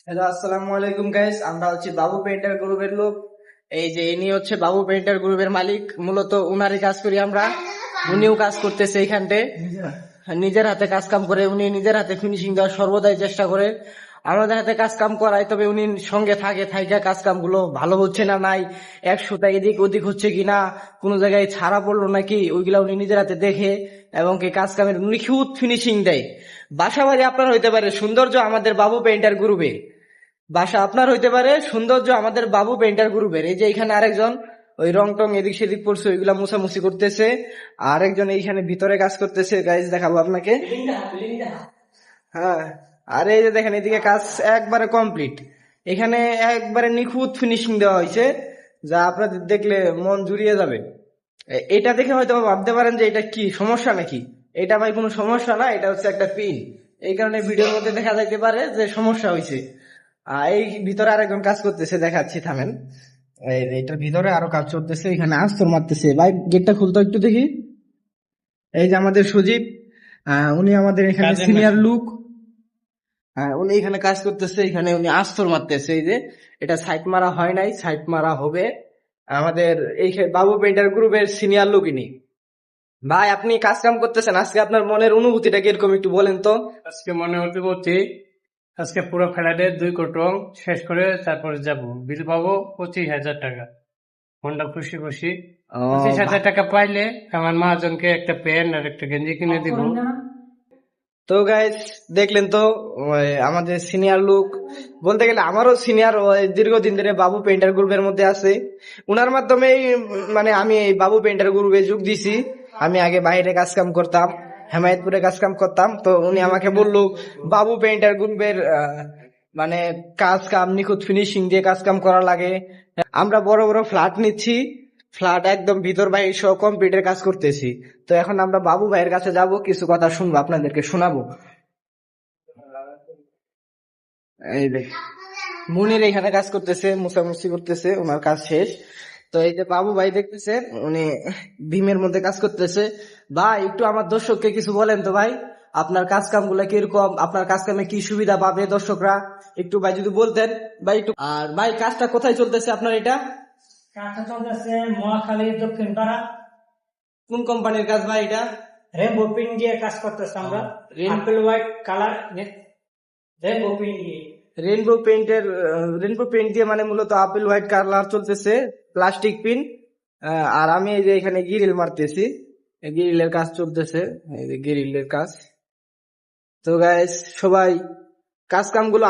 Hello, আসসালামু আলাইকুম guys. আমরা হচ্ছে বাবু পেইন্টার গ্রুপের লোক। এই যে ইনি হচ্ছে বাবু পেইন্টার গ্রুপের মালিক। মূলত উনারই কাজ করি আমরা। উনিও কাজ করতেছে এইখানটে, নিজের হাতে কাজ কাম করে। উনি নিজের হাতে ফিনিশিং দেওয়ার সর্বদাই চেষ্টা করে। আমাদের হাতে কাজ কাম করায়, তবে উনি সঙ্গে থাকে থাইকা কাজ কাম গুলো ভালো হচ্ছে না নাই, 100টা এদিক ওদিক হচ্ছে কিনা, কোনো জায়গায় ছাড়া পড়লো নাকি, ওইগুলা উনি নিজের হাতে দেখে এবং কি কাজ কামের নিখুঁত ফিনিশিং দেয়। বাসা বাড়ি আপনার হইতে পারে, সৌন্দর্য আমাদের বাবু পেইন্টার গ্রুপে। বাসা আপনার হইতে পারে, সৌন্দর্য আমাদের বাবু পেইন্টার গ্রুপের। এই যে এখানে আরেকজন ওই রং টং এদিক সেদিক পড়ছে, ওইগুলা মুছামুছি করতেছে। আরেকজন এইখানে ভিতরে কাজ করতেছে, গাইজ দেখাবো আপনাকে। হ্যাঁ, আর এই যে দেখেন এদিকে কাজ একবারে কমপ্লিট। এখানে একবারে নিখুঁত ফিনিশিং দেওয়া হয়েছে, যা আপনাদের দেখলে মন জুড়িয়ে যাবে। এটা দেখে হয়তো ভাবতে পারেন যে এটা কি সমস্যা নাকি। এটা ভাই কোনো সমস্যা না, এটা হচ্ছে একটা পিন। এই কারণে ভিডিওর মধ্যে দেখা যাইতে পারে যে সমস্যা হয়েছে। এই ভিতরে আরেকজন কাজ করতেছে, দেখাচ্ছি থামেন। এইটার ভিতরে আরো কাজ চলতেছে, এখানে আস্তর মারতেছে। ভাই গেটটা খুলতো একটু দেখি। এই যে আমাদের সুজিব, উনি আমাদের এখানে সিনিয়র লুক। উনি এখানে কাজ করতেছে, এখানে উনি আস্তর মারতেছে। এই যে এটা সাইট মারা হয় নাই, সাইট মারা হবে। আমাদের এই বাবু পেইন্টার গ্রুপের সিনিয়র লুক ইনি। ভাই আপনি কাজ কাম করতেছেন, আজকে আপনার মনের অনুভূতিটা কিরকম একটু বলেন তো। আজকে মনে হতে বলছি, আজকে পুরো ফ্ল্যাটে 2 কোটং শেষ করে তারপরে যাব। বিল পাবো 25,000 টাকা। মনটা খুশি খুশি। ও, 25,000 টাকা পাইলে আমার মহাজনকে একটা প্যান্ট আর একটা গেঞ্জি কিনে দিব। তো গাইস দেখলেন তো, আমাদের সিনিয়র লুক, বলতে গেলে আমারও সিনিয়র, দীর্ঘদিন ধরে বাবু পেইন্টার গ্রুপের মধ্যে আছে। উনার মাধ্যমেই মানে আমি এই বাবু পেইন্টার গ্রুপে যোগ দিছি। আমি আগে বাইরে কাজ কাম করতাম, হেমায়েতপুরে কাজ কাম করতাম। তো উনি আমাকে বললো বাবু পেইন্টার গ্রুপের মানে কাজ কাম নিখুঁত ফিনিশিং দিয়ে কাজ কাম করা লাগে। আমরা বড় বড় ফ্ল্যাট নিচ্ছি, ফ্ল্যাট একদম ভিতর বাইরে সহ কমপ্লিটের কাজ করতেছি। তো এখন আমরা বাবু ভাইয়ের কাছে যাব, কিছু কথা শুনবো, আপনাদেরকে শোনাবো। এই দেখ, মুনির এখানে কাজ করতেছে, মুছামুছি করতেছে, ওনার কাজ শেষ। তো এই যে বাবু ভাই দেখতেছে, উনি ভীমের মধ্যে কাজ করতেছে। ভাই একটু আমার দর্শককে কিছু বলেন তো ভাই, আপনার কাজ কাম গুলা কিরকম, আপনার কাজ কামে কি সুবিধা পাবে দর্শকরা, একটু ভাই যদি বলতেন ভাই একটু। আর ভাই কাজটা কোথায় চলতেছে আপনার এটা? কাজটা চলতেছে মহাখালী দক্ষিণ পাড়া। কোন কোম্পানির কাজ ভাই এটা? রেনবো প্রিন্ট দিয়ে কাজ করতেছে আমরা। Apple white colour rainbow print দিয়ে। রেনবো পেইন্টের, রেনবো পেইন্ট দিয়ে মানে মূলত আপেল হোয়াইট কালার চলতেছে, প্লাস্টিক পিন। আর আমি এই যে এখানে গ্রিল মারতেছি, গ্রিলের কাজ চলতেছে, এই যে গ্রিলের কাজ। তো গাইস সবাই কাজ কাম গুলো